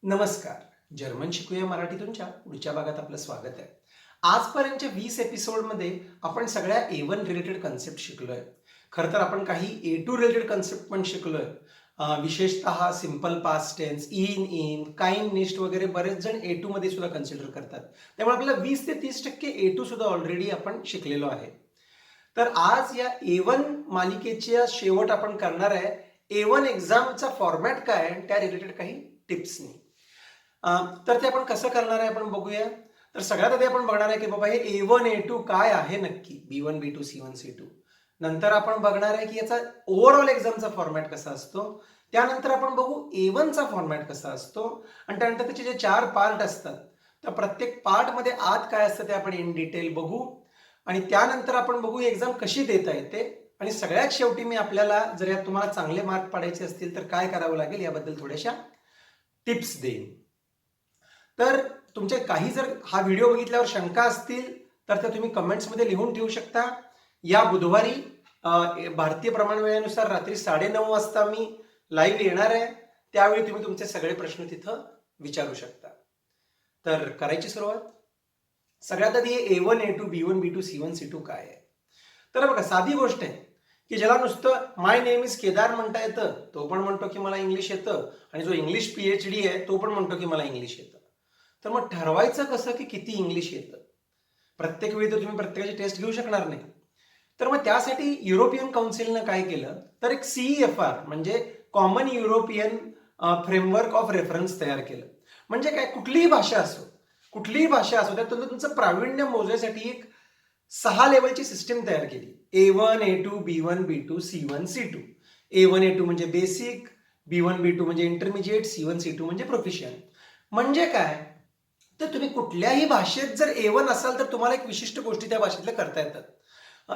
नमस्कार. जर्मन शिकूया मराठीतूनच्या पुढच्या भागात आपलं स्वागत आहे. आजपर्यंतच्या 20 एपिसोडमध्ये आपण सगळ्या A1 रिलेटेड कन्सेप्ट शिकलोय. खरं तर आपण काही A2 रिलेटेड कन्सेप्ट पण शिकलोय. विशेषतः सिंपल पास्ट टेन्स, इन, काइंड, निस्ट वगैरे बरेच जण A2 मध्ये सुद्धा कन्सिडर करतात. त्यामुळे आपल्याला 20 ते 30% A2 सुद्धा ऑलरेडी आपण शिकलेलो आहे. तर आज या A1 मालिकेच्या शेवट आपण करणार आहे A1 एक्झामचा फॉर्मॅट काय आहे त्या रिलेटेड काही टिप्सनी. तर ते आपण कसं करणार आहे आपण बघूया. तर सगळ्यात आधी आपण बघणार आहे की बाबा हे A1 A2 काय आहे नक्की, B1 B2 C1 C2. नंतर आपण बघणार आहे की याचा ओव्हरऑल एक्झामचा फॉर्मॅट कसा असतो. त्यानंतर आपण बघू A1 चा फॉर्मॅट कसा असतो आणि त्यानंतर त्याचे जे 4 पार्ट असतात तर प्रत्येक पार्टमध्ये आत काय असतं ते आपण इन डिटेल बघू आणि त्यानंतर आपण बघू एक्झाम कशी देता येते आणि सगळ्यात शेवटी मी आपल्याला जर यात तुम्हाला चांगले मार्क पाडायचे असतील तर काय करावं लागेल याबद्दल थोड्याशा टिप्स देईन. तर तुमचे काही जर हा व्हिडिओ बघितल्यावर शंका असतील तर त्या तुम्ही कमेंट्समध्ये लिहून ठेवू शकता. या बुधवारी भारतीय प्रमाण वेळेनुसार रात्री 9:30 वाजता मी लाईव्ह येणार आहे. त्यावेळी तुम्ही तुमचे सगळे प्रश्न तिथं विचारू शकता. तर करायची सुरुवात. सगळ्यात आधी A1 A2 B1 B2 C1 C2 काय आहे. तर बघा साधी गोष्ट आहे की ज्याला नुसतं माय नेम इज केदार म्हणता येतं तो पण म्हणतो की मला इंग्लिश येतं आणि जो इंग्लिश PhD आहे तो पण म्हणतो की मला इंग्लिश येतं. तर मग ठरवायचं कसं की किती इंग्लिश येतं. प्रत्येक वेळी तर तुम्ही प्रत्येकाची टेस्ट घेऊ शकणार नाही. तर मग त्यासाठी युरोपियन काउन्सिलनं काय केलं तर एक CEFR म्हणजे common European framework of reference तयार केलं. म्हणजे काय कुठलीही भाषा असो त्यात तुमचं प्रावीण्य मोजण्यासाठी एक 6 लेवलची सिस्टीम तयार केली. A1 A2 B1 B2 C1 C2. A1 A2 म्हणजे बेसिक, B1 B2 म्हणजे इंटरमिजिएट, C1 C2 म्हणजे प्रोफिशियंट. म्हणजे काय तर तुम्ही कुठल्याही भाषेत जर A1 असाल तर तुम्हाला एक विशिष्ट गोष्टी त्या भाषेतल्या करता येतात.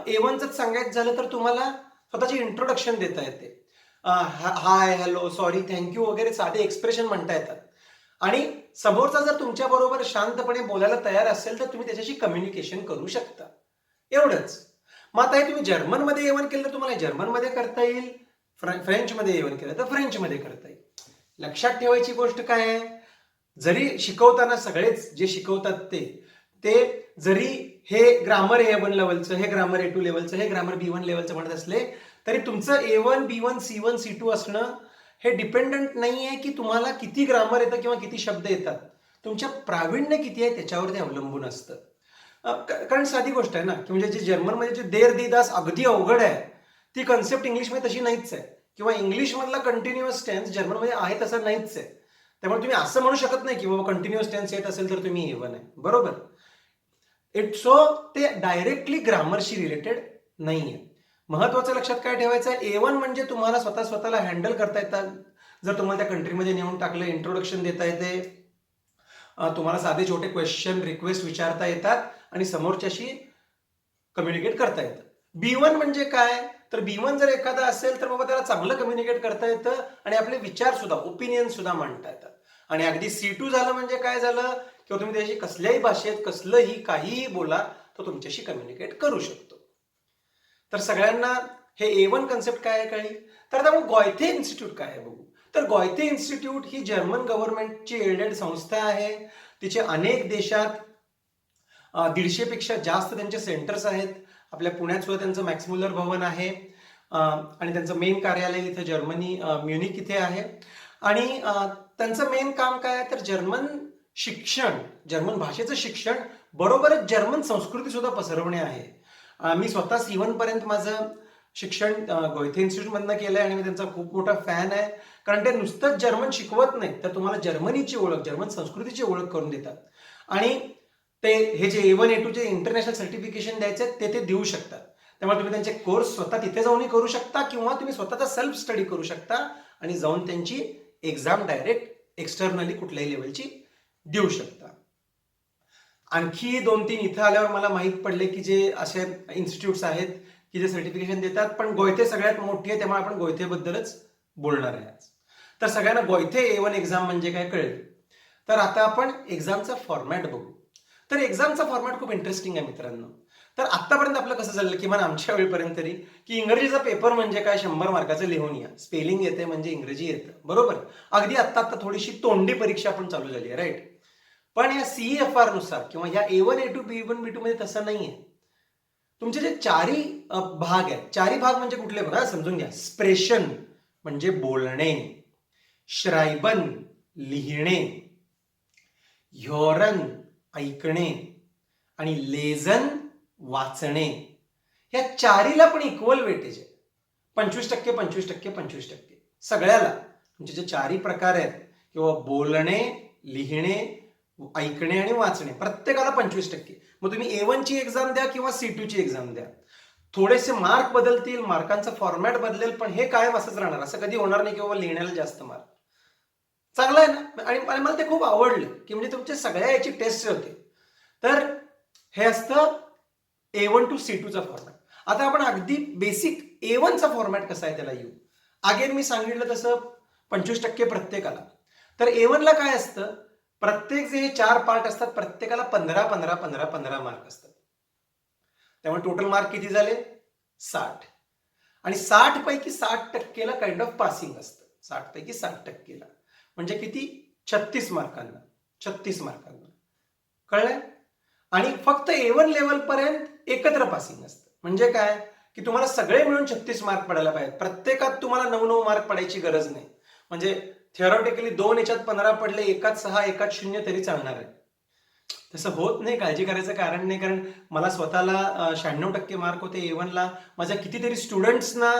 A1च सांगायचं झालं तर तुम्हाला स्वतःची इंट्रोडक्शन देता येते. हाय, हॅलो, सॉरी, थँक्यू वगैरे साधे एक्सप्रेशन म्हणता येतात. आणि समोरचा जर तुमच्या बरोबर शांतपणे बोलायला तयार असेल तर तुम्ही त्याच्याशी कम्युनिकेशन करू शकता. एवढंच. मग आता हे तुम्ही जर्मनमध्ये A1 केलं तर तुम्हाला जर्मनमध्ये करता येईल, फ्रेंचमध्ये A1 केलं तर फ्रेंचमध्ये करता येईल. लक्षात ठेवायची गोष्ट काय आहे, जरी शिकवताना सगळेच जे शिकवतात ते जरी हे ग्रामर A1 लेवलचं, हे ग्रामर A2 लेवलचं, हे ग्रामर B1 लेवलचं म्हणत असले तरी तुमचं A1 B1 C1 C2 असणं हे डिपेंडंट नाही आहे की तुम्हाला किती ग्रामर येतं किंवा किती शब्द येतात. तुमच्या प्रावीण्य किती आहे त्याच्यावर ते अवलंबून असतं. कारण साधी गोष्ट आहे ना की म्हणजे जे जर्मनमध्ये जे देर दी दास अगदी अवघड आहे ती कन्सेप्ट इंग्लिशमध्ये तशी नाहीच आहे किंवा इंग्लिशमधला कंटिन्युअस टेन्स जर्मनमध्ये आहे तसा नाहीच आहे. त्यामुळे तुम्ही असं म्हणू शकत नाही की बाबा कंटिन्युअस टेन्स येत असेल तर तुम्ही A1 आहे. बरोबर. सो ते डायरेक्टली ग्रामरशी रिलेटेड नाहीये. महत्वाचं लक्षात काय ठेवायचं आहे, A1 म्हणजे तुम्हाला स्वतःला हँडल करता येतात. जर तुम्हाला त्या कंट्रीमध्ये नेऊन टाकलं, इंट्रोडक्शन देता येते, तुम्हाला साधे छोटे क्वेश्चन रिक्वेस्ट विचारता येतात आणि समोरच्याशी कम्युनिकेट करता येतं. B1 म्हणजे काय तर B1 जर एखादा असेल तर बाबा त्याला चांगलं कम्युनिकेट करता येतं आणि आपले विचार सुद्धा, ओपिनियन सुद्धा मांडता येतात. आणि अगदी C2 झालं म्हणजे काय झालं किंवा तुम्ही त्याशी कसल्याही भाषेत कसलंही काहीही बोला तो तुमच्याशी कम्युनिकेट करू शकतो. तर सगळ्यांना हे A1 कन्सेप्ट काय आहे कळली. तर आता आपण गॉयथे इन्स्टिट्यूट काय आहे बघू. तर गॉयथे इन्स्टिट्यूट ही जर्मन गव्हर्नमेंटची एडेड संस्था आहे. तिचे अनेक देशात 150 पेक्षा जास्त त्यांचे सेंटर्स आहेत. आपल्या पुण्यात सुद्धा त्यांचं मॅक्स मुलर भवन आहे आणि त्यांचं मेन कार्यालय इथे जर्मनी म्युनिक इथे आहे. आणि त्यांचं मेन काम काय आहे तर जर्मन शिक्षण, जर्मन भाषेचं शिक्षण बरोबरच जर्मन संस्कृती सुद्धा पसरवणे आहे. मी स्वतः C1 पर्यंत माझं शिक्षण गॉयथे इन्स्टिट्यूटमधनं केलंय आणि मी त्यांचा खूप मोठा फॅन आहे. कारण ते नुसतंच जर्मन शिकवत नाही तर तुम्हाला जर्मनीची ओळख, जर्मन संस्कृतीची ओळख करून देतात. आणि ते हे जे A1 A2 जे इंटरनॅशनल सर्टिफिकेशन द्यायचे ते देऊ शकतात. त्यामुळे तुम्ही त्यांचे कोर्स स्वतः तिथे जाऊनही करू शकता किंवा तुम्ही स्वतःचा सेल्फ स्टडी करू शकता आणि जाऊन त्यांची एक्झाम डायरेक्ट एक्सटर्नली कुठल्याही लेवलची देऊ शकता. आणखी 2-3 इथं आल्यावर मला माहीत पडले की जे असे इन्स्टिट्यूट्स आहेत की जे सर्टिफिकेशन देतात, पण गॉयथे सगळ्यात मोठी आहे त्यामुळे आपण गॉयथेबद्दलच बोलणार आहे आज. तर सगळ्यांना गॉयथे A1 एक्झाम म्हणजे काय कळेल. तर आता आपण एक्झामचा फॉर्मॅट बघू. तर एक्झामचा फॉर्मॅट खूप इंटरेस्टिंग आहे मित्रांनो. तर आतापर्यंत आपलं कसं चाललं, किमान आमच्या वेळेपर्यंत तरी, की इंग्रजीचा पेपर म्हणजे काय 100 मार्काचं लिहून या, स्पेलिंग येते म्हणजे इंग्रजी येतं, बरोबर. अगदी आत्ता थोडीशी तोंडी परीक्षा पण चालू झाली आहे, राईट. पण या CEFR नुसार किंवा या A1 A2 B1 B2 मध्ये तसं नाहीये. तुमचे जे चारही भाग आहेत, चारही भाग म्हणजे कुठले बघा समजून घ्या. स्प्रेशन म्हणजे बोलणे, श्रायबन लिहिणे, ह्योरन ऐकणे आणि लेझन वाचणे. ह्या चारीला पण इक्वल वेटेज आहे. 25% 25% 25% सगळ्याला. म्हणजे जे चारही प्रकार आहेत किंवा बोलणे, लिहिणे, ऐकणे आणि वाचणे, प्रत्येकाला 25%. मग तुम्ही A1 ची एक्झाम द्या किंवा C2 ची एक्झाम द्या, थोडेसे मार्क बदलतील, मार्कांचा फॉर्मॅट बदलेल, पण हे कायम असंच राहणार. असं कधी होणार नाही की बाबा लिहिण्याला जास्त मार्क. चांगलं आहे ना. आणि मला ते खूप आवडलं की म्हणजे तुमच्या सगळ्या याची टेस्ट होते. तर हे असतं A1 to C2 चा फॉर्मॅट. आता आपण अगदी बेसिक A1 चा फॉर्मॅट कसा आहे त्याला येऊ. अगेन मी सांगितलं तसं 25% प्रत्येकाला. तर A1 ला काय असतं, प्रत्येक जे 4 पार्ट असतात प्रत्येकाला 15 15 15 15 मार्क असतात. त्यामुळे टोटल मार्क किती झाले 60. आणि 60 पैकी 60%ला काइंड ऑफ पासिंग असतं. 60 पैकी 60%ला म्हणजे किती 36 मार्कांना. 36 मार्कांना कळलंय. आणि फक्त A1 लेवल पर्यंत एकत्र पासिंग असतं. म्हणजे काय की तुम्हाला सगळे मिळून 36 मार्क पडायला पाहिजेत. प्रत्येकात तुम्हाला 9 मार्क पडायची गरज नाही. म्हणजे थिअरॉटिकली 2 याच्यात 15 पडले, एकात 6 एकात 0 तरी चालणार आहे. तसं होत नाही, काळजी करायचं कारण नाही. कारण मला स्वतःला 96% मार्क होते A1 ला. माझ्या कितीतरी स्टुडंट्सना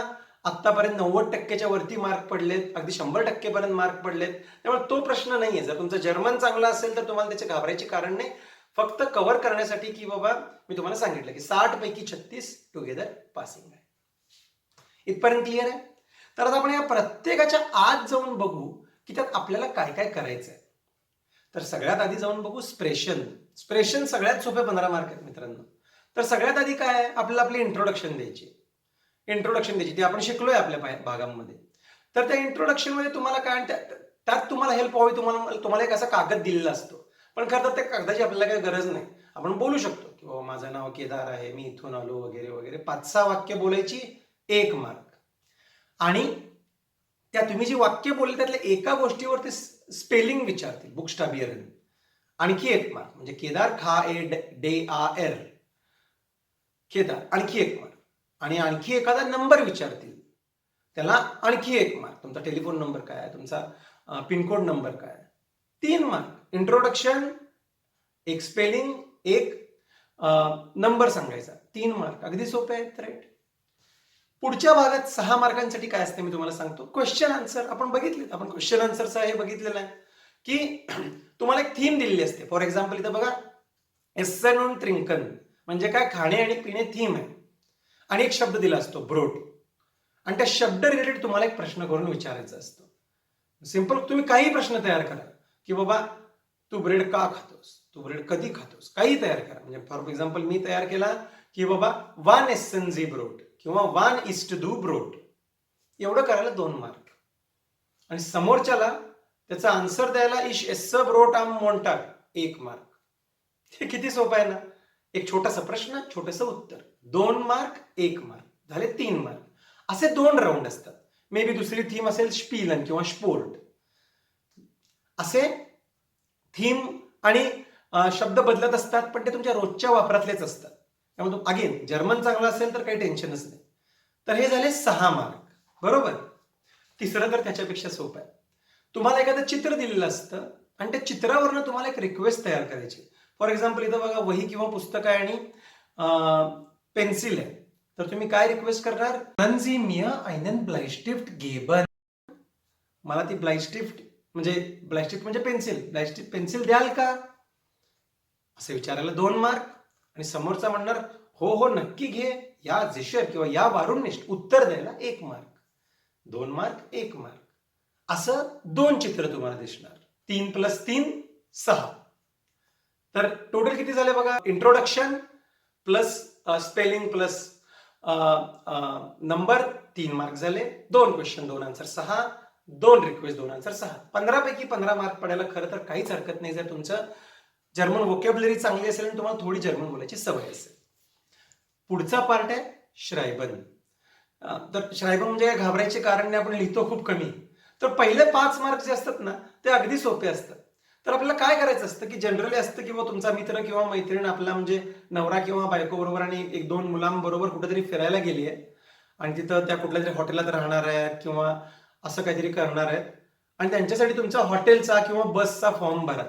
आतापर्यंत 90%च्या वरती मार्क पडलेत, अगदी 100% पर्यंत मार्क पडलेत. त्यामुळे तो प्रश्न नाहीये. जर तुमचं जर्मन चांगलं असेल तर तुम्हाला त्याचे घाबरायचे कारण नाही. फक्त कव्हर करण्यासाठी की बाबा मी तुम्हाला सांगितलं की 60 पैकी 36 टुगेदर पासिंग आहे. इथपर्यंत क्लिअर आहे. तर आता आपण या प्रत्येकाच्या आत जाऊन बघू की त्यात आपल्याला काय काय करायचं आहे. तर सगळ्यात आधी जाऊन बघू स्प्रेशन. स्प्रेशन सगळ्यात सोपे 15 मार्क आहेत मित्रांनो. तर सगळ्यात आधी काय आहे, आपल्याला आपली इंट्रोडक्शन द्यायची. ती आपण शिकलोय आपल्या भागांमध्ये. तर त्या इंट्रोडक्शन मध्ये तुम्हाला काय, त्यात तुम्हाला हेल्प व्हावी, तुम्हाला एक असा कागद दिलेला असतो. पण खरं तर त्या कागदाची आपल्याला काही गरज नाही. आपण बोलू शकतो की बाबा माझं नाव केदार आहे, मी इथून आलो वगैरे वगैरे. 5-6 वाक्य बोलायची, 1 मार्क. आणि त्या तुम्ही जी वाक्य बोलले त्यातल्या एका गोष्टीवर ते स्पेलिंग विचारतील, बुकस्टाबियरन. आणखी 1 मार्क. म्हणजे केदार खा ए डे आ एर, केदार, आणखी 1 मार्क. आणि आणखी एखादा नंबर विचारतील, त्याला आणखी 1 मार्क. तुमचा टेलिफोन नंबर काय आहे, तुमचा पिनकोड नंबर काय आहे, 3 मार्क. इंट्रोडक्शन, एक स्पेलिंग, एक नंबर सांगायचा, 3 मार्क. अगदी सोपे आहेत, राईट. पुढच्या भागात 6 मार्कांसाठी काय असते मी तुम्हाला सांगतो. क्वेश्चन आन्सर आपण बघितले, आपण क्वेश्चन आन्सरचा हे बघितलेलं आहे की तुम्हाला एक थीम दिलेली असते. फॉर एक्झाम्पल इथं बघा, एसन und ट्रिंकन म्हणजे काय, खाणे आणि पिणे थीम आहे. आणि एक शब्द दिला असतो ब्रोड, आणि त्या शब्द रिलेटेड तुम्हाला एक प्रश्न करून विचारायचा असतो. सिंपल, तुम्ही काही प्रश्न तयार करा की बाबा तू ब्रेड का खातोस, तू ब्रेड कधी खातोस, काही तयार करा. म्हणजे फॉर एक्झाम्पल मी तयार केला की बाबा 1 एसन झी ब्रोड किंवा 1 इस्ट दू ब्रोड. एवढं करायला 2 मार्क. आणि समोरच्याला त्याचा आन्सर द्यायला इश एस ब्रोट आम मोंटाग, 1 मार्क. हे किती सोपं आहे ना. एक छोटासा प्रश्न, छोटंसं उत्तर, 2 मार्क, 1 मार्क, झाले 3 मार्क. असे 2 राऊंड असतात. मे बी दुसरी थीम असेल स्पीलन किंवा स्पोर्ट. असे थीम आणि शब्द बदलत असतात, पण ते तुमच्या रोजच्या वापरातलेच असतात. त्यामुळे अगेन जर्मन चांगलं असेल तर काही टेन्शनच नाही. तर हे झाले 6 मार्क, बरोबर. तिसरं तर त्याच्यापेक्षा सोपं आहे. तुम्हाला एखादं चित्र दिलेलं असतं आणि त्या चित्रावरनं तुम्हाला एक रिक्वेस्ट तयार करायची. फॉर एक्झाम्पल इथं बघा, वही किंवा पुस्तक आहे आणि पेन्सिल आहे. तर तुम्ही काय रिक्वेस्ट करणार, Sie mir einen Bleistift geben. मला ती ब्लाइस्टिफ्ट म्हणजे पेन्सिल, पेन्सिल द्याल का, असं विचारायला 2 मार्क. आणि समोरचा म्हणणार हो हो नक्की घे, या जेशर किंवा या वारुनिष्ठ, उत्तर द्यायला 1 मार्क. 2 mark, 1 mark. असं 2 चित्र तुम्हाला दिसणार. 3 + 3 6. तर टोटल किती झाले बघा, introduction plus spelling plus number 3 mark झाले. 2 क्वेश्चन 2 आन्सर 6, 2 रिक्वेस्ट 2 आन्सर 6. 15 पैकी 15 मार्क पडायला खरं तर काहीच हरकत नाही, जर तुमचं जर्मन व्होकॅब्युलरी चांगली असेल आणि तुम्हाला थोडी जर्मन बोलायची सवय असेल. पुढचा पार्ट आहे श्रायबन. तर श्रायबन म्हणजे काय घाबरायचे कारण नाही, आपण लिहितो खूप कमी. तर पहिले 5 मार्क जे असतात ना ते अगदी सोपे असतात. तर आपल्याला काय करायचं असतं की जनरली असतं की तुमचा मित्र किंवा मैत्रीण आपला म्हणजे नवरा किंवा बायको बरोबर आणि 1-2 मुलांबरोबर कुठेतरी फिरायला गेली आहे आणि तिथं त्या कुठल्या तरी हॉटेलात राहणार आहेत किंवा असं काहीतरी करणार आहेत आणि त्यांच्यासाठी तुमचा हॉटेलचा किंवा बसचा फॉर्म भरा.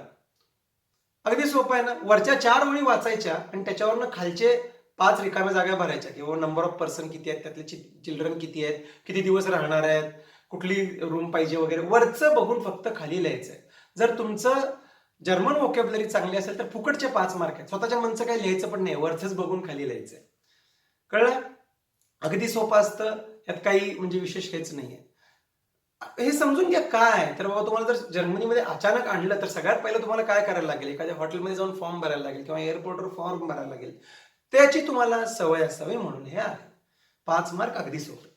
अगदी सोपं आहे ना. वरच्या 4 ओळी वाचायच्या आणि त्याच्यावरनं खालचे 5 रिकाम्या जागा भरायच्या किंवा नंबर ऑफ पर्सन किती आहेत, त्यातले चिल्ड्रन किती आहेत, किती दिवस राहणार आहेत, कुठली रूम पाहिजे वगैरे. वरचं बघून फक्त खाली लिहायचंय. जर तुमचं जर्मन व्होकॅब्युलरी चांगली असेल तर फुकटचे 5 मार्क आहेत. स्वतःच्या मनचं काही लिहायचं पण नाही, वरचंच बघून खाली लिहायचंय. कळलं? अगदी सोपं असतं, यात काही म्हणजे विशेष हेच नाहीये. हे समजून घ्या काय तर बाबा तुम्हाला जर जर्मनीमध्ये अचानक आणलं तर सगळ्यात पहिलं तुम्हाला काय करायला लागेल, एखाद्या हॉटेलमध्ये जाऊन फॉर्म भरायला लागेल किंवा एअरपोर्टवर फॉर्म भरायला लागेल. त्याची तुम्हाला सवय असावी म्हणून हे आहे. 5 मार्क अगदी सोपे.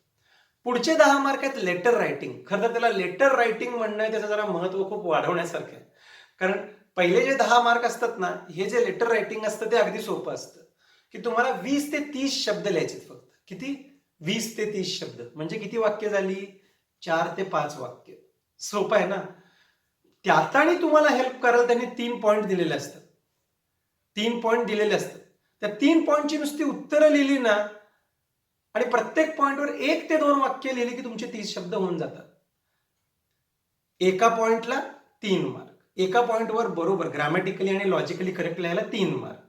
पुढचे 10 मार्क आहेत लेटर रायटिंग. खरं तर त्याला लेटर रायटिंग म्हणणं आहे त्याचं जरा महत्व खूप वाढवण्यासारखं आहे. कारण पहिले जे 10 मार्क असतात ना, हे जे लेटर रायटिंग असतं ते अगदी सोपं असतं की तुम्हाला 20 ते 30 शब्द लिहायचे फक्त. किती? 20 ते 30 शब्द. म्हणजे किती वाक्य झाली? 4 ते 5 वाक्य. सोपं आहे ना. त्यात आणि तुम्हाला हेल्प करायला त्यांनी 3 पॉईंट दिलेले असतात. 3 पॉईंट दिलेले असतात. त्या 3 पॉईंटची नुसती उत्तरं लिहिली ना आणि प्रत्येक पॉईंटवर 1 ते 2 वाक्य लिहिली की तुमचे 30 शब्द होऊन जातात. एका पॉइंटला 3 मार्क. एका पॉइंटवर बरोबर ग्रॅमॅटिकली आणि लॉजिकली करेक्ट लिहायला 3 मार्क.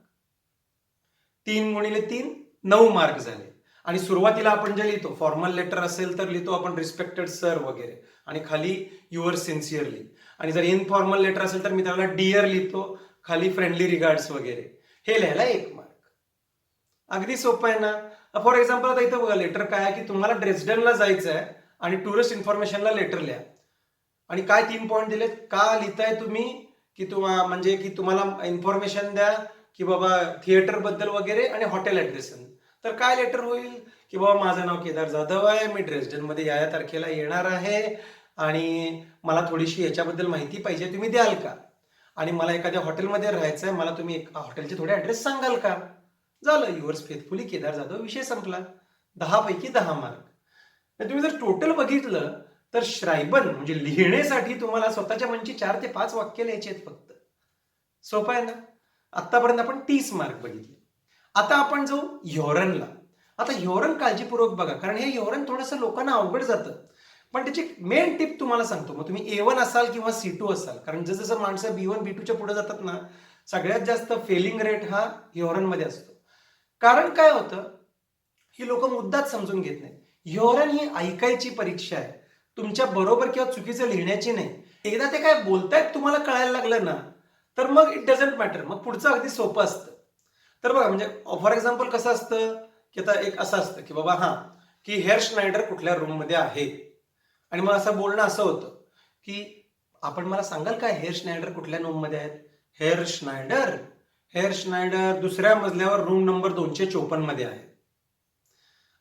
3 गुणिले 3 9 मार्क झाले. आणि सुरुवातीला आपण जे लिहितो फॉर्मल लेटर असेल तर लिहितो आपण रिस्पेक्टेड सर वगैरे आणि खाली युअर सिन्सिअरली. आणि जर इनफॉर्मल लेटर असेल तर मी त्याला डिअर लिहितो, खाली फ्रेंडली रिगार्ड्स वगैरे. हे लिहायला 1 मार्क. अगदी सोपं आहे ना. फॉर एक्झाम्पल आता इथं बघा लेटर काय आहे की तुम्हाला ड्रेसडनला जायचं आहे आणि टुरिस्ट इन्फॉर्मेशनला लेटर लिहा. आणि काय 3 पॉईंट दिलेत? का लिहिताय तुम्ही की म्हणजे की तुम्हाला इन्फॉर्मेशन द्या की बाबा थिएटर बद्दल वगैरे आणि हॉटेल ऍड्रेस. तर काय लेटर होईल की बाबा माझं नाव केदार जाधव आहे, मी ड्रेसडन मध्ये या तारखेला येणार आहे आणि मला थोडीशी याच्याबद्दल माहिती पाहिजे, तुम्ही द्याल का? आणि मला एखाद्या हॉटेलमध्ये राहायचं आहे, मला तुम्ही एक हॉटेलचे थोडे ऍड्रेस सांगाल का? झालं, युअर्स फेथफुली केदार जाधव, विषय संपला. 10 पैकी 10 मार्क. तुम्ही जर टोटल बघितलं तर श्रायबन म्हणजे लिहिण्यासाठी तुम्हाला स्वतःच्या मनची 4 ते 5 वाक्य लिहायची आहेत फक्त. सोपं आहे ना. आतापर्यंत आपण 30 मार्क बघितले. आता आपण जाऊ ह्योरनला. आता ह्योरन काळजीपूर्वक बघा, कारण हे ह्योरन थोडंसं लोकांना अवघड जातं. पण त्याची मेन टिप तुम्हाला सांगतो. मग तुम्ही A1 असाल किंवा C2 असाल, कारण जसं माणसं B1 B2च्या पुढे जातात ना, सगळ्यात जास्त फेलिंग रेट हा ह्योरनमध्ये असतो. कारण काय होतं, ही लोक मुद्दाच समजून घेत नाही. ह्योरन ही ऐकायची परीक्षा आहे, तुमच्या बरोबर किंवा चुकीचं लिहिण्याची नाही. एकदा ते काय बोलतायत तुम्हाला कळायला लागलं ना, तर मग इट डझंट मॅटर, मग पुढचं अगदी सोपं असतं. तर बघा म्हणजे फॉर एक्झाम्पल कसं असतं की आता एक असं असतं की बाबा की हेअर श्नायडर कुठल्या रूम मध्ये आहे आणि मग असं बोलणं असं होतं की आपण मला सांगाल का हेअर श्नायडर कुठल्या रूम मध्ये आहेत? हेअर श्नायडर दुसऱ्या मजल्यावर रूम नंबर 254 मध्ये आहे.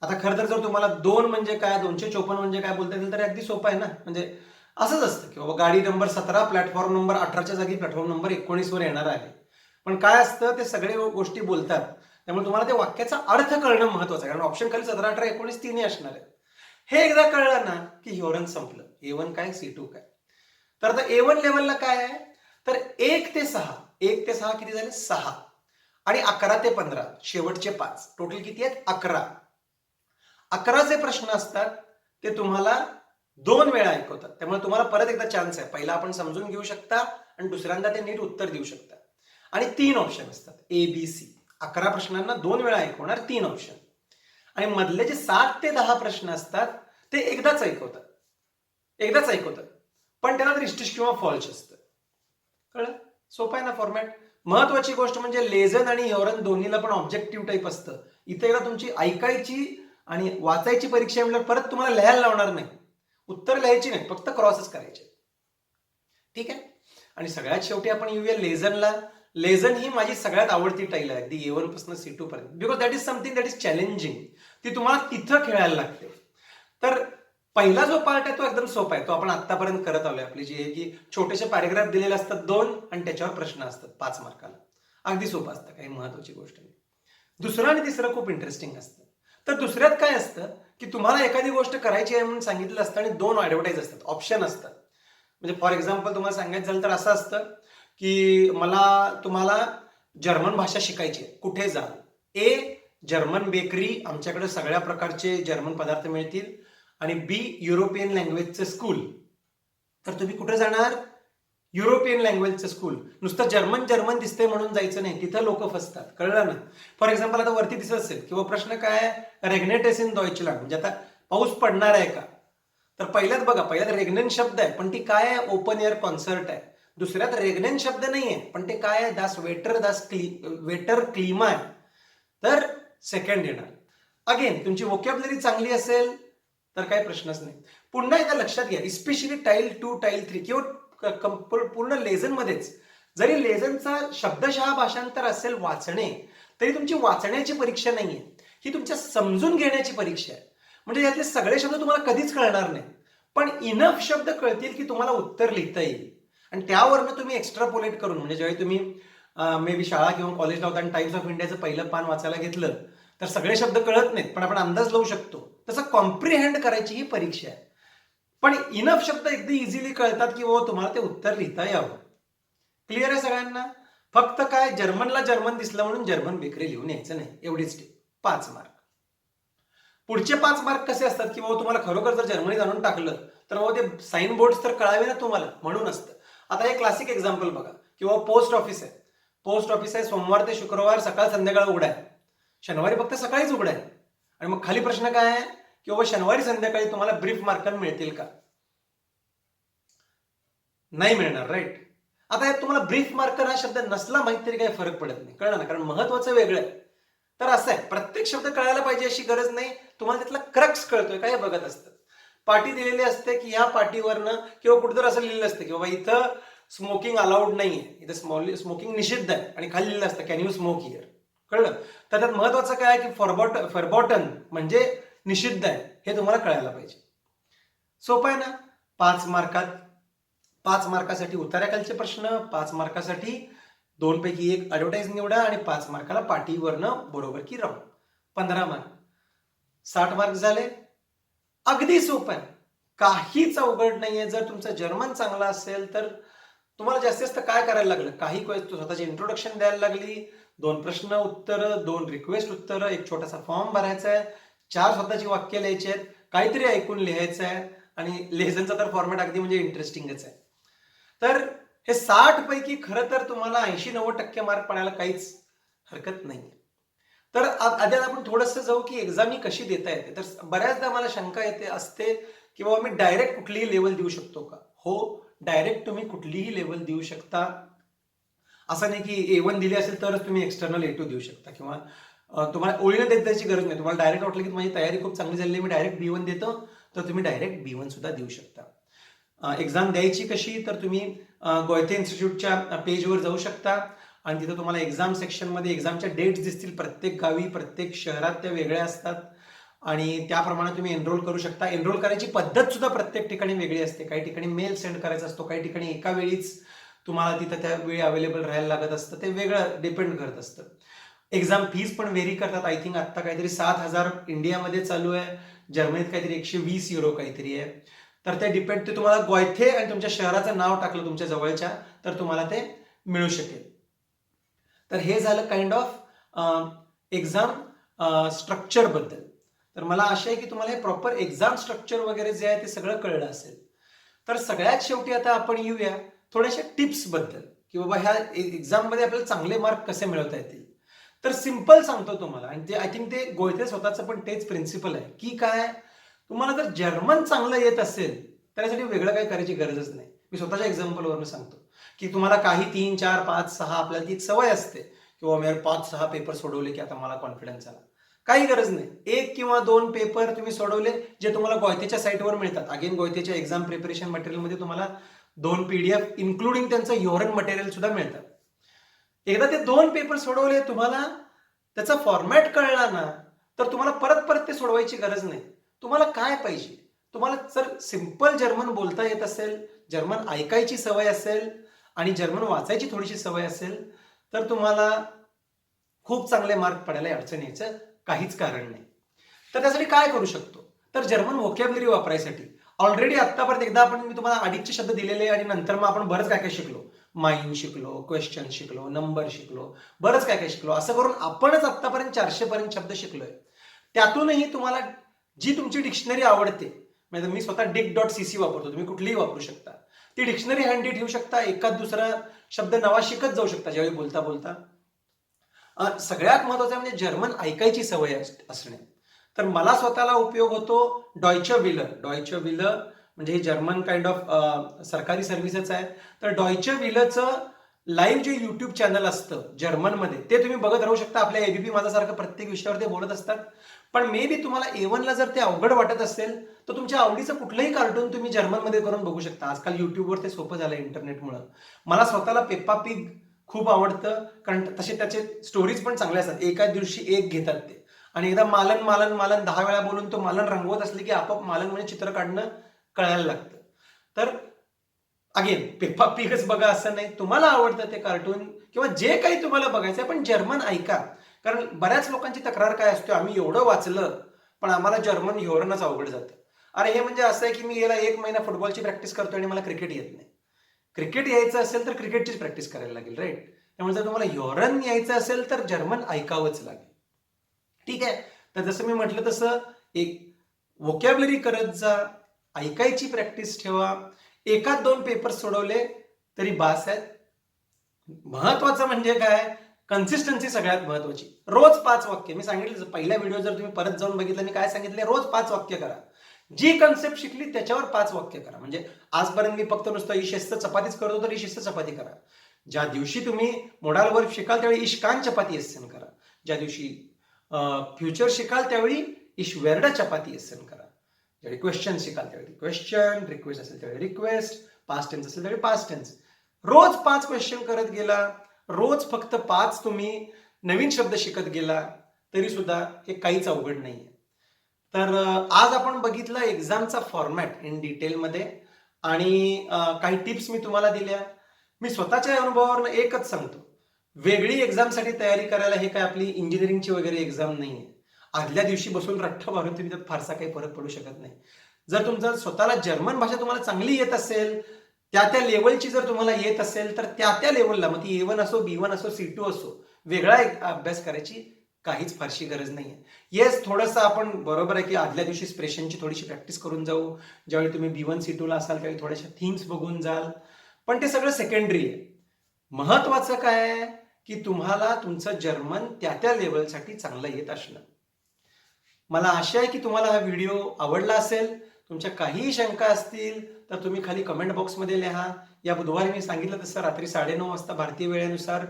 आता खरं तर जर तुम्हाला 2 म्हणजे काय 254 म्हणजे काय बोलता येईल तर अगदी सोपं आहे ना. म्हणजे असंच असतं की बाबा गाडी नंबर 17 प्लॅटफॉर्म नंबर 18च्या जागी प्लॅटफॉर्म नंबर 19 वर येणार आहे. पण काय असतं, ते सगळे गोष्टी बोलतात, त्यामुळे तुम्हाला त्या वाक्याचा अर्थ कळणं महत्वाचं आहे. कारण ऑप्शन खाली 17, 18, 19 तिन्ही असणार आहे. हे एकदा कळलं ना की ह्योरन संपलं. A1 काय C2 काय. तर आता A1 लेवलला काय आहे, तर 1 ते 6 किती झाले? 6 आणि 11 ते 15 शेवटचे 5 टोटल किती आहेत? 11. 11 जे प्रश्न असतात ते तुम्हाला 2 वेळा ऐकवतात. त्यामुळे तुम्हाला परत एकदा चान्स आहे. पहिला आपण समजून घेऊ शकता आणि दुसऱ्यांदा ते नीट उत्तर देऊ शकता. आणि 3 ऑप्शन असतात ABC. 11 प्रश्नांना 2 वेळा ऐकवणार, 3 ऑप्शन. आणि मधले जे 7 ते 10 प्रश्न असतात ते एकदाच ऐकवतात. पण त्याला रिस्टिश किंवा फॉल्स असतं. कळलं? सोपं आहे ना फॉर्मॅट. महत्वाची गोष्ट म्हणजे लेझन आणि ह्योरन दोन्हीला पण ऑब्जेक्टिव्ह टाईप असतं. इथे एकदा तुमची ऐकायची आणि वाचायची परीक्षा म्हणजे परत तुम्हाला लिहायला लावणार नाही, उत्तर लिहायची नाही, फक्त क्रॉसच करायचे. ठीक आहे. आणि सगळ्यात शेवटी आपण येऊया लेझनला. लेझन ही माझी सगळ्यात आवडती टाईल आहे, अगदी A1 पासून C2 पर्यंत. Because that is something that is challenging. ती तुम्हाला तिथं खेळायला लागते. तर पहिला जो पार्ट आहे तो एकदम सोपा आहे, तो आपण आतापर्यंत करत आलोय. आपली जी आहे की छोटेसे पॅरेग्राफ दिलेले असतात 2 आणि त्याच्यावर प्रश्न असतात 5 मार्काला. अगदी सोपं असतं, काही महत्वाची गोष्ट नाही. दुसरं आणि तिसरं खूप इंटरेस्टिंग असतं. तर दुसऱ्यात काय असतं की तुम्हाला एखादी गोष्ट करायची आहे म्हणून सांगितलं असतं आणि 2 ॲडव्हर्टाईज असतात, ऑप्शन असतात. म्हणजे फॉर एक्झाम्पल तुम्हाला सांगायचं झालं तर असं असतं की तुम्हाला जर्मन भाषा शिकायची आहे, कुठे जाल? ए, जर्मन बेकरी, आमच्याकडे सगळ्या प्रकारचे जर्मन पदार्थ मिळतील. आणि बी, युरोपियन लँग्वेजचं स्कूल. तर तुम्ही कुठे जाणार? युरोपियन लँग्वेजचं स्कूल. नुसतं जर्मन जर्मन दिसतंय म्हणून जायचं नाही, तिथं लोक फसतात, कळलं ना? फॉर एक्झाम्पल आता वरती दिसत असेल किंवा प्रश्न काय आहे, रेग्नेट एस इन डॉइचलँड, म्हणजे आता पाऊस पडणार आहे का? तर पहिल्यात बघा, पहिल्यात रेग्नेन शब्द आहे, पण ती काय आहे? ओपन एअर कॉन्सर्ट आहे. दुसऱ्यात रेग्नेन शब्द नाहीये, पण ते काय आहे? दास वेटर क्लिमा आहे. तर सेकंड येणार. अगेन तुमची वोकॅब्युलरी चांगली असेल तर काही प्रश्नच नाही. पुन्हा एकदा लक्षात घ्या, इस्पेशली टाईल 2, टाईल 3 किंवा पूर्ण लेझन मध्येच जरी लेझनचा शब्दशः भाषांतर असेल वाचणे, तरी तुमची वाचण्याची परीक्षा नाहीये, ही तुमच्या समजून घेण्याची परीक्षा आहे. म्हणजे यातले सगळे शब्द तुम्हाला कधीच कळणार नाही, पण इनफ शब्द कळतील की तुम्हाला उत्तर लिहिता येईल. आणि त्यावरनं तुम्ही एक्स्ट्रापोलेट करून, म्हणजे ज्यावेळी तुम्ही मे बी शाळा किंवा कॉलेजला होता आणि टाइम्स ऑफ इंडियाचं पहिलं पान वाचायला घेतलं तर सगळे शब्द कळत नाहीत, पण आपण अंदाज लावू शकतो. तसं कॉम्प्रिहेंड करायची ही परीक्षा आहे. पण इनफ शब्द एकदम इझिली कळतात की तुम्हाला ते उत्तर लिहिता यावं. क्लिअर आहे सगळ्यांना? फक्त काय, जर्मनला जर्मन दिसलं म्हणून जर्मन बेकरी लिहून यायचं नाही, एवढीच टिप. 5 मार्क. पुढचे 5 मार्क कसे असतात की तुम्हाला खरोखर जर जर्मनी जाणून टाकलं तर ते साईन बोर्ड तर कळावे ना तुम्हाला, म्हणून असतं. आता हे क्लासिक एक्झाम्पल बघा, किंवा पोस्ट ऑफिस आहे. पोस्ट ऑफिस आहे, सोमवार ते शुक्रवार सकाळ संध्याकाळ उघडा आहे, शनिवारी फक्त सकाळीच उघडा आहे. आणि मग खाली प्रश्न काय आहे की शनिवारी संध्याकाळी तुम्हाला ब्रीफ मार्कर मिळतील का? नाही मिळणार, राईट? आता यात तुम्हाला ब्रीफ मार्कर हा शब्द नसला माहित तरी काही फरक पडत नाही, कळलं ना? कारण महत्वाचं वेगळं आहे. तर असं आहे, प्रत्येक शब्द कळायला पाहिजे अशी गरज नाही, तुम्हाला त्यातला क्रक्स कळतोय काय बघत असतं. पाटी दिलेली असते की ह्या पाटीवरनं किंवा कुठेतरी असं लिहिलेलं असतं की बाबा इथं स्मोकिंग अलाउड नाहीये, इथं स्मोकिंग निषिद्ध आहे, आणि खाली लिहिलं असतं कॅन यू स्मोक हिअर, कळलं? तर त्यात महत्वाचं काय की फॉरबॉटन म्हणजे निषिद्ध आहे, हे तुम्हाला कळायला पाहिजे. सोपं आहे ना? 5 मार्कात 5 मार्कासाठी उतार्याखालचे प्रश्न, 5 मार्कासाठी 2 पैकी 1 ॲडव्हर्टाईज निवडा आणि 5 मार्काला पाटीवरनं बरोबर की रॉंग. 15 मार्क. 60 मार्क झाले. अगदी सोपं आहे, काहीच अवघड नाहीये. जर तुमचं जर्मन चांगलं असेल तर तुम्हाला जास्तीत जास्त काय करायला लागलं, काही स्वतःची इंट्रोडक्शन द्यायला लागली, 2 प्रश्न उत्तर, 2 रिक्वेस्ट उत्तर, एक छोटासा फॉर्म भरायचा आहे, 4 स्वतःची वाक्य लिहायची आहेत, काहीतरी ऐकून लिहायचं आहे, आणि लेसनचा तर फॉर्मॅट अगदी म्हणजे इंटरेस्टिंगच आहे. तर हे 60 पैकी खरं तर तुम्हाला 80-90% मार्क पडायला काहीच हरकत नाही. तर आधी आपण थोडंसं जाऊ की एक्झाम ही कशी देता येते. तर बऱ्याचदा मला शंका येते असते की बाबा मी डायरेक्ट कुठलीही लेवल देऊ शकतो का? हो, डायरेक्ट तुम्ही कुठलीही लेवल देऊ शकता. असं नाही की A1 दिली असेल तरच तुम्ही एक्सटर्नल A2 देऊ शकता, किंवा तुम्हाला ओळीनं देत द्यायची गरज नाही. तुम्हाला डायरेक्ट वाटलं की माझी तयारी खूप चांगली झाली, मी डायरेक्ट B1 देतो, तर तुम्ही डायरेक्ट B1 सुद्धा देऊ शकता. एक्झाम द्यायची कशी, तर तुम्ही गोयथे इन्स्टिट्यूटच्या पेजवर जाऊ शकता आणि तिथं तुम्हाला एक्झाम सेक्शनमध्ये एक्झामच्या डेट्स दिसतील. प्रत्येक गावी, प्रत्येक शहरात त्या वेगळ्या असतात आणि त्याप्रमाणे तुम्ही एनरोल करू शकता. एनरोल करायची पद्धत सुद्धा प्रत्येक ठिकाणी वेगळी असते. काही ठिकाणी मेल सेंड करायचा असतो, काही ठिकाणी एका वेळीच तुम्हाला तिथं त्या वेळी अवेलेबल राहायला लागत असतं. ते वेगळं डिपेंड करत असतं. एक्झाम फीज पण व्हेरी करतात. आय थिंक आत्ता काहीतरी 7,000 इंडियामध्ये चालू आहे, जर्मनीत काहीतरी 120 युरो काहीतरी आहे. तर ते डिपेंड, ते तुम्हाला गोयथे आणि तुमच्या शहराचं नाव टाकलं तुमच्या जवळच्या तर तुम्हाला ते मिळू शकेल. तर हे झालं काइंड ऑफ एक्झाम स्ट्रक्चर बद्दल. तर मला आशा आहे की तुम्हाला हे प्रॉपर एक्झाम स्ट्रक्चर वगैरे जे आहे ते सगळं कळलं असेल. तर सगळ्यात शेवटी आता आपण येऊया थोड्याशा टिप्स बद्दल, की बाबा ह्या एक्झाममध्ये आपल्याला चांगले मार्क कसे मिळवता येतील. तर सिंपल सांगतो तुम्हाला, आणि ते आय थिंक ते गोयथे स्वतःचं पण तेच प्रिन्सिपल आहे, की काय, तुम्हाला जर जर्मन चांगलं येत असेल तर यासाठी वेगळं काही करायची गरजच नाही. मी स्वतःच्या एक्झाम्पलवरून सांगतो की तुम्हाला काही 3, 4, 5, 6 आपल्याला ती सवय असते किंवा मी 5-6 पेपर सोडवले की आता मला कॉन्फिडन्स आला. काही गरज नाही. 1 किंवा 2 पेपर तुम्ही सोडवले जे तुम्हाला गोयथेच्या साईटवर मिळतात. अगेन गोयथेच्या एक्झाम प्रिपरेशन मटेरियलमध्ये तुम्हाला 2 PDF इन्क्लुडिंग त्यांचं योरन मटेरियल सुद्धा मिळतात. एकदा ते 2 पेपर सोडवले, तुम्हाला त्याचा फॉर्मॅट कळला ना, तर तुम्हाला परत परत ते सोडवायची गरज नाही. तुम्हाला काय पाहिजे, तुम्हाला जर सिंपल जर्मन बोलता येत असेल, जर्मन ऐकायची सवय असेल आणि जर्मन वाचायची थोडीशी सवय असेल, तर तुम्हाला खूप चांगले मार्क पडायला अडचण यायचं काहीच कारण नाही. तर त्यासाठी काय करू शकतो, तर जर्मन व्होकॅब्युलरी वापरायसाठी ऑलरेडी आत्तापर्यंत एकदा मी तुम्हाला अडीचचे शब्द दिलेले आणि नंतर मग आपण बरंच काय काय शिकलो. माईन शिकलो, क्वेश्चन शिकलो, नंबर शिकलो, बरंच काय काय शिकलो. असं करून आपणच आत्तापर्यंत 400 पर्यंत शब्द शिकलोय. त्यातूनही तुम्हाला जी तुमची डिक्शनरी आवडते, म्हणजे मी स्वतः dict.cc वापरतो, तुम्ही कुठलीही वापरू शकता. ती डिक्शनरी हँडी ठेवू शकता, एखाद दुसरा शब्द नवा शिकत जाऊ शकता ज्यावेळी बोलता बोलता. सगळ्यात महत्वाचं म्हणजे जर्मन ऐकायची सवय असणे. तर मला स्वतःला उपयोग होतो डॉयचे विलर. डॉयचे विलर म्हणजे हे जर्मन काइंड ऑफ सरकारी सर्व्हिसच आहे. तर डॉयचे विलरचं लाईव्ह जे युट्यूब चॅनल असतं जर्मनमध्ये ते तुम्ही बघत राहू शकता. आपल्या एबीपी माझ्यासारखं प्रत्येक विषयावर ते बोलत असतात. पण मे बी तुम्हाला A1 ला जर ते अवघड वाटत असेल तर तुमच्या आवडीचं कुठलंही कार्टून तुम्ही जर्मनमध्ये करून बघू शकता. आजकाल युट्यूबवर ते सोपं झालं इंटरनेटमुळं. मला स्वतःला पेप्पा पिग खूप आवडतं, कारण तसे त्याचे स्टोरीज पण चांगले असतात. एका दिवशी एक घेतात ते आणि एकदा मालन मालन मालन 10 वेळा बोलून तो मालन रंगवत असले की आपोआप मालन म्हणजे चित्र काढणं कळायला लागतं. तर अगेन पेप्पा पिगच बघा असं नाही, तुम्हाला आवडतं ते कार्टून किंवा जे काही तुम्हाला बघायचं पण जर्मन ऐका. कारण बऱ्याच लोकांची तक्रार काय असते, आम्ही एवढं वाचलं पण आम्हाला जर्मन ह्योरणच अवघड जातं. अरे हे म्हणजे असं आहे की मी गेला 1 महिना फुटबॉलची प्रॅक्टिस करतोय आणि मला क्रिकेट येत नाही. क्रिकेट यायचं असेल तर क्रिकेटचीच प्रॅक्टिस करायला लागेल, राईट? त्यामुळे जर तुम्हाला ह्योरन यायचं असेल तर जर्मन ऐकावंच लागेल. ठीक आहे. तर जसं मी म्हटलं तसं एक व्होकॅब्युलरी करत जा, ऐकायची प्रॅक्टिस ठेवा. एकात 2 पेपर सोडवले तरी बास आहेत. महत्वाचं म्हणजे काय, कन्सिस्टन्सी सगळ्यात महत्वाची. रोज 5 वाक्य मी सांगितलं. पहिला व्हिडिओ जर तुम्ही परत जाऊन बघितला, मी काय सांगितले, रोज 5 वाक्य करा. जी कन्सेप्ट शिकली त्याच्यावर 5 वाक्य करा. म्हणजे आजपर्यंत मी फक्त नुसतं इशिस्त चपातीच करतो तर इशिस्त चपाती करा. ज्या दिवशी तुम्ही मोडाल वर्ब शिकाल त्यावेळी इश्कान चपाती एसन करा. ज्या दिवशी फ्युचर शिकाल त्यावेळी इश वेर्ड चपाती एसन करा. ज्यावेळी क्वेश्चन शिकाल त्यावेळी क्वेश्चन, रिक्वेस्ट असेल त्यावेळी रिक्वेस्ट, पास्ट टेन्स असेल त्यावेळी पास्ट टेन्स. रोज 5 क्वेश्चन करत गेला, रोज फक्त 5 तुम्ही नवीन शब्द शिकत गेला तरी सुद्धा हे काहीच अवघड नाहीये. तर आज आपण बघितलं एक्झामचा फॉर्मॅट इन डिटेलमध्ये आणि काही टिप्स मी तुम्हाला दिल्या. मी स्वतःच्या अनुभवावरून एकच सांगतो, वेगळी एक्झामसाठी तयारी करायला हे काय आपली इंजिनिअरिंगची वगैरे एक्झाम नाहीये. आदल्या दिवशी बसून रट्टा मारून तुम्ही त्यात फारसा काही फरक पडू शकत नाही. जर तुमचं स्वतःला जर्मन भाषा तुम्हाला चांगली येत असेल, त्या लेवलची जर तुम्हाला येत असेल तर त्या लेवलला, मग ती A1 असो, B1 असो, C2 असो, वेगळा अभ्यास करायची काहीच फारशी गरज नाहीये. येस, थोडंसं आपण बरोबर आहे की आदल्या दिवशी एक्सप्रेशनची थोडीशी प्रॅक्टिस करून जाऊ. ज्यावेळी तुम्ही B1 C2 ला असाल त्यावेळी थोड्याशा थीम्स बघून जाल. पण ते सगळं सेकंडरी आहे. महत्वाचं काय आहे की तुम्हाला तुमचं जर्मन त्या लेवलसाठी चांगलं येत असणं. मला आशा आहे की तुम्हाला हा व्हिडिओ आवडला असेल. तुमच्या काहीही शंका असतील तर तुम्ही खाली कमेंट बॉक्समध्ये लिहा. या बुधवारी मी सांगितलं तसं रात्री 9:30 वाजता भारतीय वेळेनुसार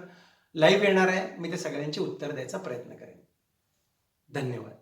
लाईव्ह येणार आहे. मी ते सगळ्यांची उत्तर द्यायचा प्रयत्न करेन. धन्यवाद.